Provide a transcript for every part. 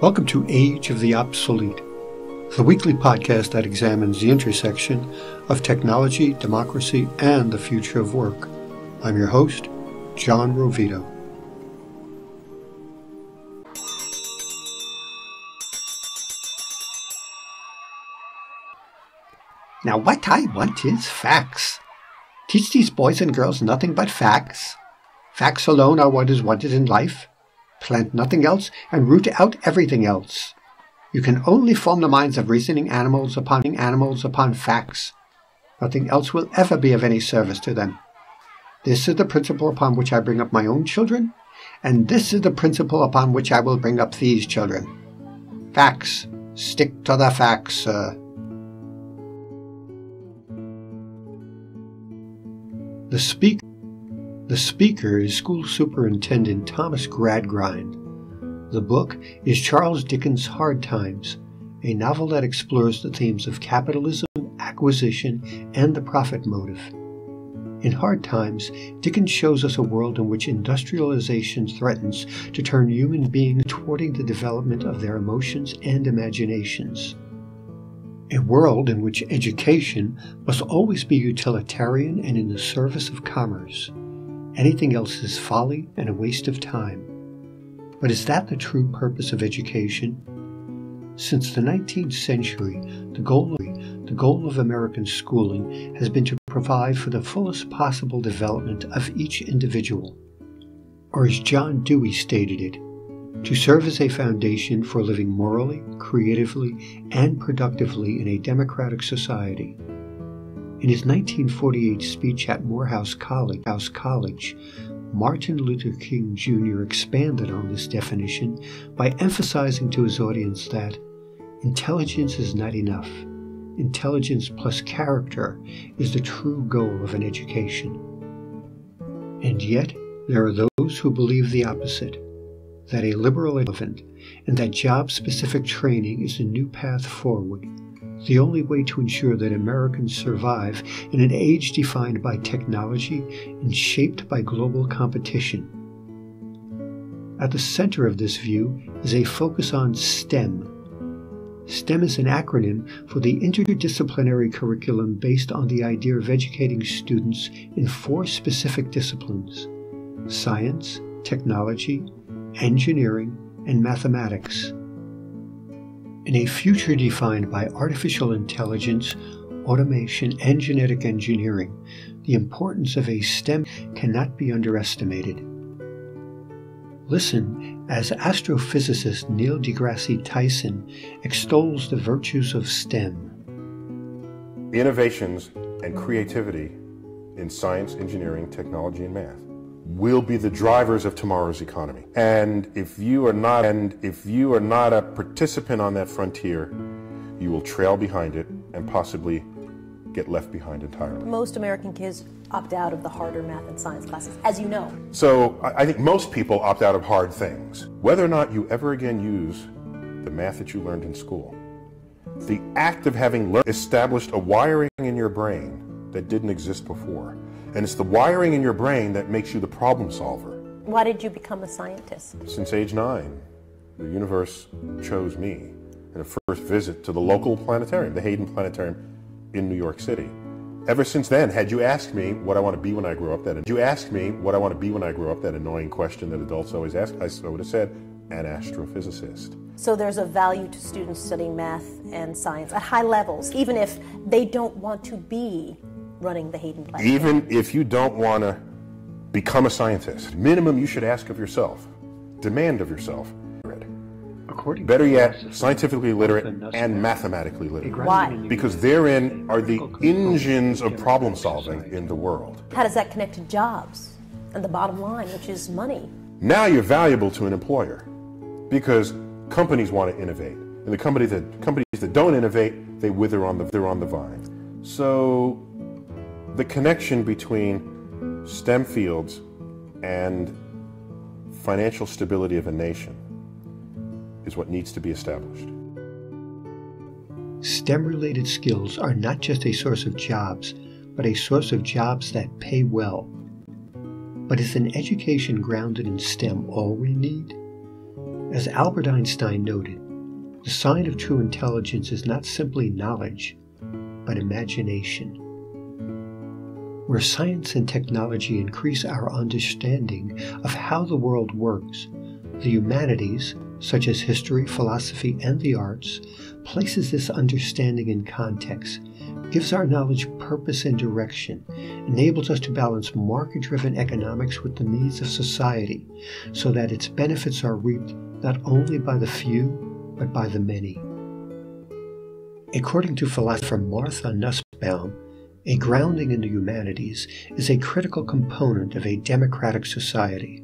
Welcome to Age of the Obsolete, the weekly podcast that examines the intersection of technology, democracy, and the future of work. I'm your host, John Rovito. Now what I want is facts. Teach these boys and girls nothing but facts. Facts alone are what is wanted in life. Plant nothing else and root out everything else. You can only form the minds of reasoning animals upon facts. Nothing else will ever be of any service to them. This is the principle upon which I bring up my own children, and this is the principle upon which I will bring up these children. Facts. Stick to the facts, sir. The speaker is School Superintendent Thomas Gradgrind. The book is Charles Dickens' Hard Times, a novel that explores the themes of capitalism, acquisition, and the profit motive. In Hard Times, Dickens shows us a world in which industrialization threatens to turn human beings toward the development of their emotions and imaginations. A world in which education must always be utilitarian and in the service of commerce. Anything else is folly and a waste of time. But is that the true purpose of education? Since the 19th century, the goal of American schooling has been to provide for the fullest possible development of each individual. Or as John Dewey stated it, to serve as a foundation for living morally, creatively, and productively in a democratic society. In his 1948 speech at Morehouse College, Martin Luther King Jr. expanded on this definition by emphasizing to his audience that intelligence is not enough. Intelligence plus character is the true goal of an education. And yet, there are those who believe the opposite, that a liberal education and that job-specific training is the new path forward, the only way to ensure that Americans survive in an age defined by technology and shaped by global competition. At the center of this view is a focus on STEM. STEM is an acronym for the interdisciplinary curriculum based on the idea of educating students in 4 specific disciplines: science, technology, engineering, and mathematics. In a future defined by artificial intelligence, automation, and genetic engineering, the importance of a STEM cannot be underestimated. Listen as astrophysicist Neil deGrasse Tyson extols the virtues of STEM. Innovations and creativity in science, engineering, technology, and math will be the drivers of tomorrow's economy. And if you are not a participant on that frontier, you will trail behind it and possibly get left behind entirely. Most American kids opt out of the harder math and science classes, as you know. So I think most people opt out of hard things. Whether or not you ever again use the math that you learned in school, the act of having established a wiring in your brain that didn't exist before. And it's the wiring in your brain that makes you the problem solver. Why did you become a scientist? Since age 9, the universe chose me in a first visit to the local planetarium, the Hayden Planetarium in New York City. Ever since then, had you asked me what I want to be when I grow up, that annoying question that adults always ask, I would have said, an astrophysicist. So there's a value to students studying math and science at high levels, even if they don't want to be running the Hayden Planetarium. Even if you don't want to become a scientist, minimum you should ask of yourself, demand of yourself. Better yet, scientifically literate and mathematically literate. Why? Because therein are the engines of problem solving in the world. How does that connect to jobs and the bottom line, which is money? Now you're valuable to an employer because companies want to innovate. And the companies that don't innovate, they wither on the vine. So the connection between STEM fields and financial stability of a nation is what needs to be established. STEM-related skills are not just a source of jobs, but a source of jobs that pay well. But is an education grounded in STEM all we need? As Albert Einstein noted, the sign of true intelligence is not simply knowledge, but imagination. Where science and technology increase our understanding of how the world works, the humanities, such as history, philosophy, and the arts, places this understanding in context, gives our knowledge purpose and direction, enables us to balance market-driven economics with the needs of society, so that its benefits are reaped not only by the few, but by the many. According to philosopher Martha Nussbaum, a grounding in the humanities is a critical component of a democratic society.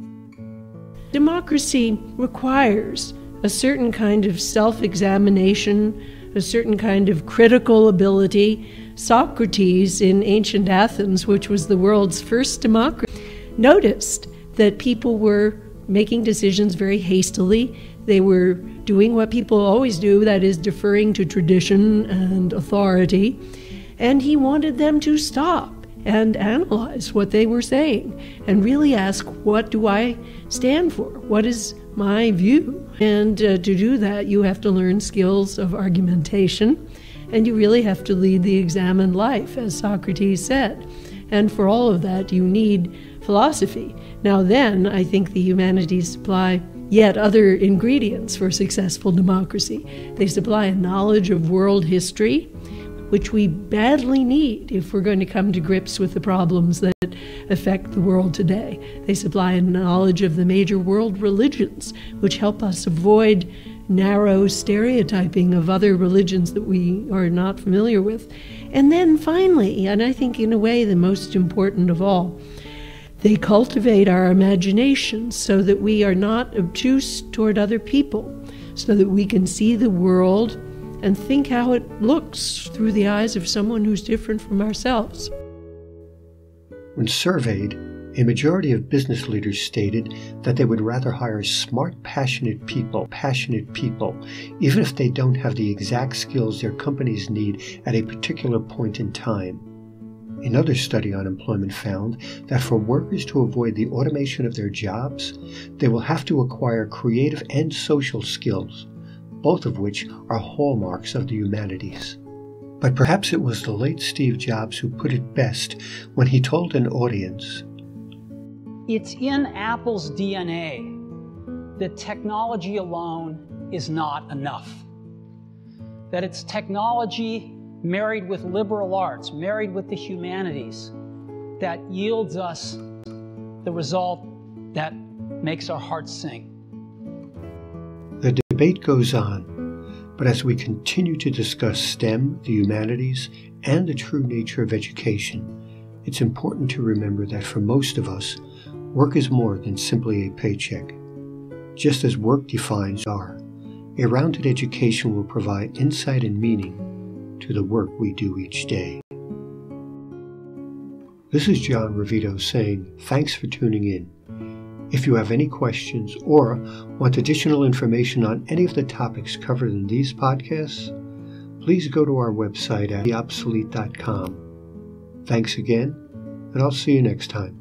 Democracy requires a certain kind of self-examination, a certain kind of critical ability. Socrates in ancient Athens, which was the world's first democracy, noticed that people were making decisions very hastily. They were doing what people always do, that is, deferring to tradition and authority. And he wanted them to stop and analyze what they were saying and really ask, what do I stand for? What is my view? And to do that, you have to learn skills of argumentation, and you really have to lead the examined life, as Socrates said. And for all of that, you need philosophy. Now then, I think the humanities supply yet other ingredients for successful democracy. They supply a knowledge of world history, which we badly need if we're going to come to grips with the problems that affect the world today. They supply a knowledge of the major world religions, which help us avoid narrow stereotyping of other religions that we are not familiar with. And then finally, and I think in a way the most important of all, they cultivate our imagination so that we are not obtuse toward other people, so that we can see the world and think how it looks through the eyes of someone who's different from ourselves. When surveyed, a majority of business leaders stated that they would rather hire smart, passionate people, even if they don't have the exact skills their companies need at a particular point in time. Another study on employment found that for workers to avoid the automation of their jobs, they will have to acquire creative and social skills, both of which are hallmarks of the humanities. But perhaps it was the late Steve Jobs who put it best when he told an audience, "It's in Apple's DNA that technology alone is not enough. That it's technology married with liberal arts, married with the humanities, that yields us the result that makes our hearts sing." The debate goes on, but as we continue to discuss STEM, the humanities, and the true nature of education, it's important to remember that for most of us, work is more than simply a paycheck. Just as work defines are, a rounded education will provide insight and meaning to the work we do each day. This is John Ravito saying thanks for tuning in. If you have any questions or want additional information on any of the topics covered in these podcasts, please go to our website at theobsolete.com. Thanks again, and I'll see you next time.